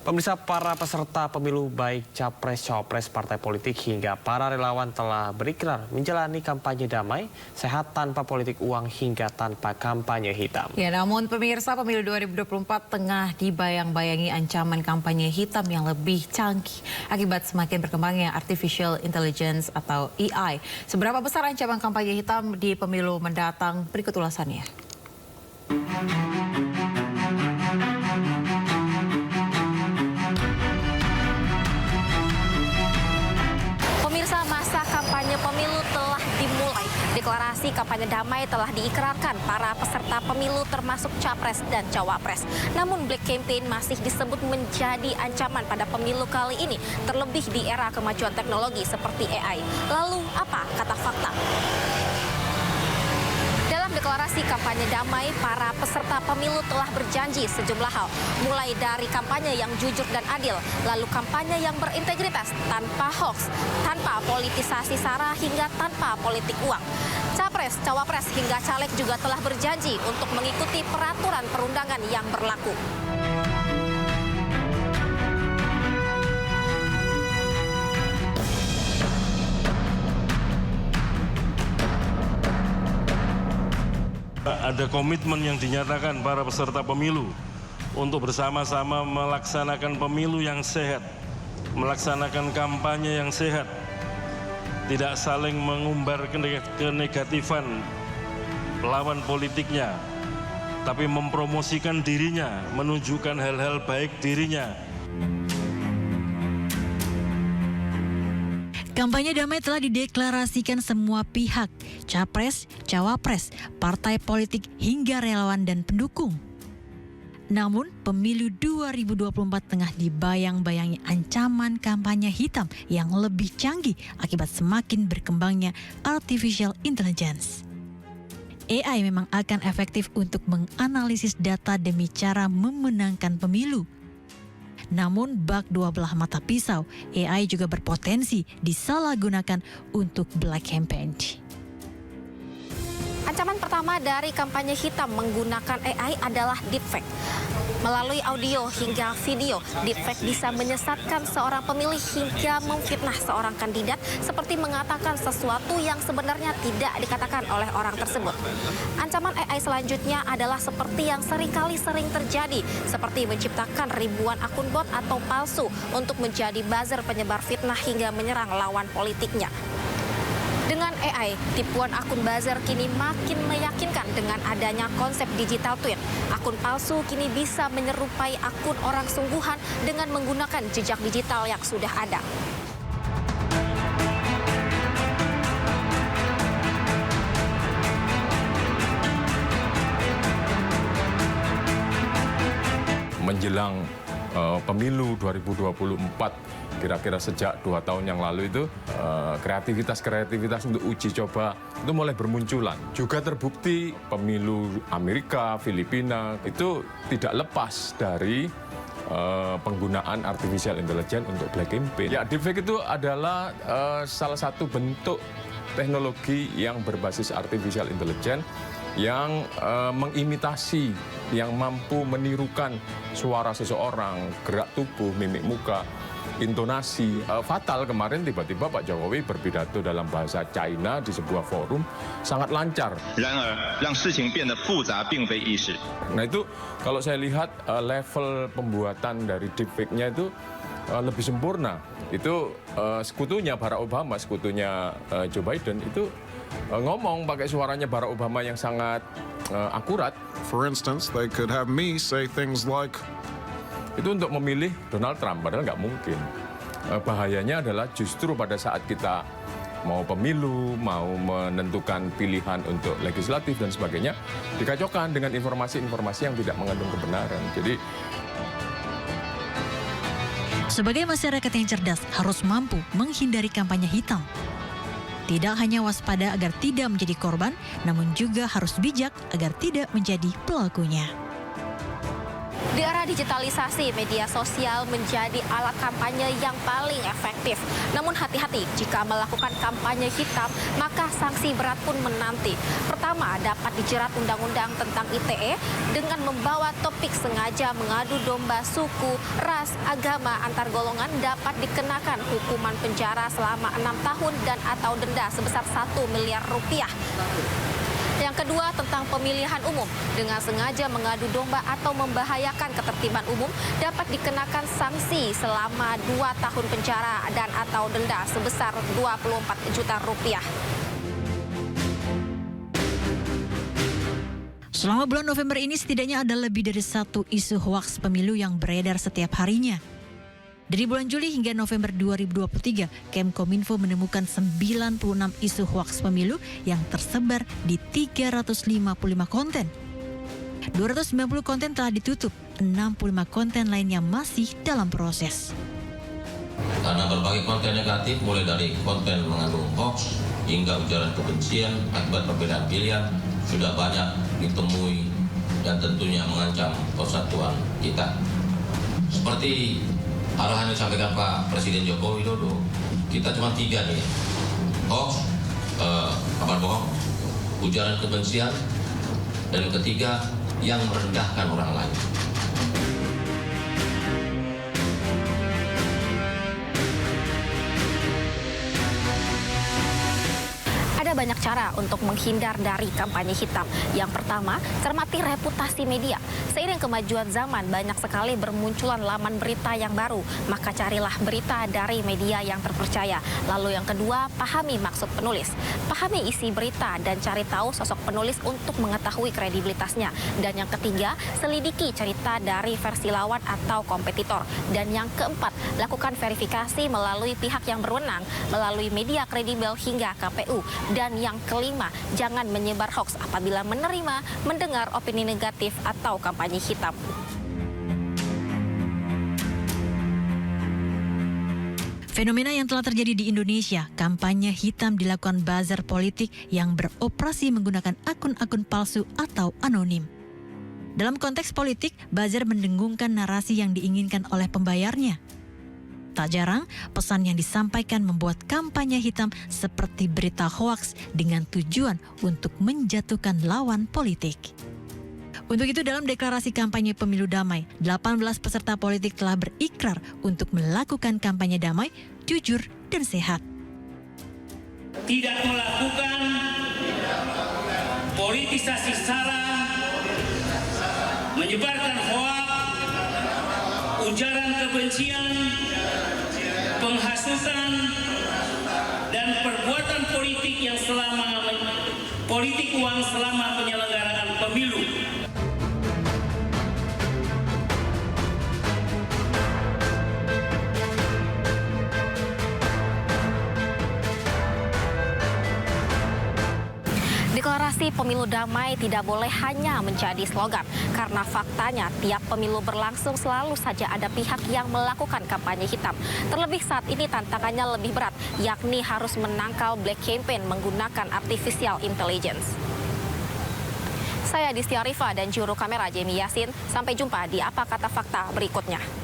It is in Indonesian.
Pemirsa, para peserta pemilu baik capres-cawapres partai politik hingga para relawan telah berikrar menjalani kampanye damai, sehat tanpa politik uang hingga tanpa kampanye hitam. Ya, namun pemirsa, pemilu 2024 tengah dibayang-bayangi ancaman kampanye hitam yang lebih canggih akibat semakin berkembangnya artificial intelligence atau AI. Seberapa besar ancaman kampanye hitam di pemilu mendatang? Berikut ulasannya. Pemirsa, masa kampanye pemilu telah dimulai. Deklarasi kampanye damai telah diikrarkan para peserta pemilu termasuk capres dan cawapres. Namun black campaign masih disebut menjadi ancaman pada pemilu kali ini, terlebih di era kemajuan teknologi seperti AI. Lalu apa kata fakta? Dalam deklarasi kampanye damai, para peserta pemilu telah berjanji sejumlah hal, mulai dari kampanye yang jujur dan adil, lalu kampanye yang berintegritas, tanpa hoax, tanpa politisasi sara hingga tanpa politik uang. Capres, cawapres hingga caleg juga telah berjanji untuk mengikuti peraturan perundangan yang berlaku. Ada komitmen yang dinyatakan para peserta pemilu untuk bersama-sama melaksanakan pemilu yang sehat, melaksanakan kampanye yang sehat, tidak saling mengumbar kenegatifan lawan politiknya, tapi mempromosikan dirinya, menunjukkan hal-hal baik dirinya. Kampanye damai telah dideklarasikan semua pihak, capres, cawapres, partai politik hingga relawan dan pendukung. Namun, pemilu 2024 tengah dibayang-bayangi ancaman kampanye hitam yang lebih canggih akibat semakin berkembangnya artificial intelligence. AI memang akan efektif untuk menganalisis data demi cara memenangkan pemilu. Namun bak dua belah mata pisau, AI juga berpotensi disalahgunakan untuk black campaign. Ancaman pertama dari kampanye hitam menggunakan AI adalah deepfake. Melalui audio hingga video, deepfake bisa menyesatkan seorang pemilih hingga memfitnah seorang kandidat seperti mengatakan sesuatu yang sebenarnya tidak dikatakan oleh orang tersebut. Ancaman AI selanjutnya adalah seperti yang seringkali terjadi, seperti menciptakan ribuan akun bot atau palsu untuk menjadi buzzer penyebar fitnah hingga menyerang lawan politiknya. Dengan AI, tipuan akun buzzer kini makin meyakinkan dengan adanya konsep digital twin. Akun palsu kini bisa menyerupai akun orang sungguhan dengan menggunakan jejak digital yang sudah ada. Menjelang pemilu 2024, kira-kira sejak 2 tahun yang lalu itu kreativitas untuk uji coba itu mulai bermunculan. Juga terbukti pemilu Amerika, Filipina itu tidak lepas dari penggunaan artificial intelligence untuk black campaign. Ya, deepfake itu adalah salah satu bentuk teknologi yang berbasis artificial intelligence yang mengimitasi, yang mampu menirukan suara seseorang, gerak tubuh, mimik muka, intonasi. Fatal kemarin tiba-tiba Pak Jokowi berpidato dalam bahasa China di sebuah forum sangat lancar. Nah itu kalau saya lihat level pembuatan dari deepfake-nya itu lebih sempurna. Itu sekutunya Barack Obama, sekutunya Joe Biden itu ngomong pakai suaranya Barack Obama yang sangat akurat. For instance, they could have me say things like, itu untuk memilih Donald Trump, padahal nggak mungkin. Bahayanya adalah justru pada saat kita mau pemilu, mau menentukan pilihan untuk legislatif dan sebagainya, dikacaukan dengan informasi-informasi yang tidak mengandung kebenaran. Jadi, sebagai masyarakat yang cerdas harus mampu menghindari kampanye hitam. Tidak hanya waspada agar tidak menjadi korban, namun juga harus bijak agar tidak menjadi pelakunya. Di era digitalisasi, media sosial menjadi alat kampanye yang paling efektif. Namun hati-hati, jika melakukan kampanye hitam, maka sanksi berat pun menanti. Pertama, dapat dijerat Undang-Undang tentang ITE dengan membawa topik sengaja mengadu domba suku, ras, agama, antar golongan dapat dikenakan hukuman penjara selama 6 tahun dan atau denda sebesar 1 miliar rupiah. Yang kedua, tentang pemilihan umum. Dengan sengaja mengadu domba atau membahayakan ketertiban umum dapat dikenakan sanksi selama 2 tahun penjara dan atau denda sebesar 24 juta rupiah. Selama bulan November ini setidaknya ada lebih dari 1 isu hoaks pemilu yang beredar setiap harinya. Dari bulan Juli hingga November 2023, Kemkominfo menemukan 96 isu hoaks pemilu yang tersebar di 355 konten. 290 konten telah ditutup, 65 konten lainnya masih dalam proses. Karena berbagai konten negatif mulai dari konten mengandung hoax hingga ujaran kebencian akibat perbedaan pilihan sudah banyak ditemui dan tentunya mengancam persatuan kita. Seperti arahan yang disampaikan Pak Presiden Joko Widodo, kita cuma 3 nih, hoax, kabar bohong, ujaran kebencian, dan yang ketiga yang merendahkan orang lain. Ada banyak cara untuk menghindar dari kampanye hitam. Yang pertama, cermati reputasi media. Seiring kemajuan zaman, banyak sekali bermunculan laman berita yang baru. Maka carilah berita dari media yang terpercaya. Lalu yang kedua, pahami maksud penulis. Pahami isi berita dan cari tahu sosok penulis untuk mengetahui kredibilitasnya. Dan yang ketiga, selidiki cerita dari versi lawan atau kompetitor. Dan yang keempat, lakukan verifikasi melalui pihak yang berwenang, melalui media kredibel hingga KPU. Dan yang kelima, jangan menyebar hoax apabila menerima, mendengar opini negatif atau kampanye hitam. Fenomena yang telah terjadi di Indonesia, kampanye hitam dilakukan buzzer politik yang beroperasi menggunakan akun-akun palsu atau anonim. Dalam konteks politik, buzzer mendengungkan narasi yang diinginkan oleh pembayarnya. Tak jarang, pesan yang disampaikan membuat kampanye hitam seperti berita hoaks dengan tujuan untuk menjatuhkan lawan politik. Untuk itu, dalam deklarasi kampanye pemilu damai, 18 peserta politik telah berikrar untuk melakukan kampanye damai, jujur, dan sehat. Tidak melakukan politisasi sara, menyebarkan hoaks, ujaran kebencian, penghasutan, dan perbuatan politik yang politik uang selama penyelenggaraan pemilu. Deklarasi pemilu damai tidak boleh hanya menjadi slogan, karena faktanya tiap pemilu berlangsung selalu saja ada pihak yang melakukan kampanye hitam. Terlebih saat ini tantangannya lebih berat, yakni harus menangkal black campaign menggunakan artificial intelligence. Saya Distia Rifa dan juru kamera Jamie Yasin. Sampai jumpa di Apa Kata Fakta berikutnya.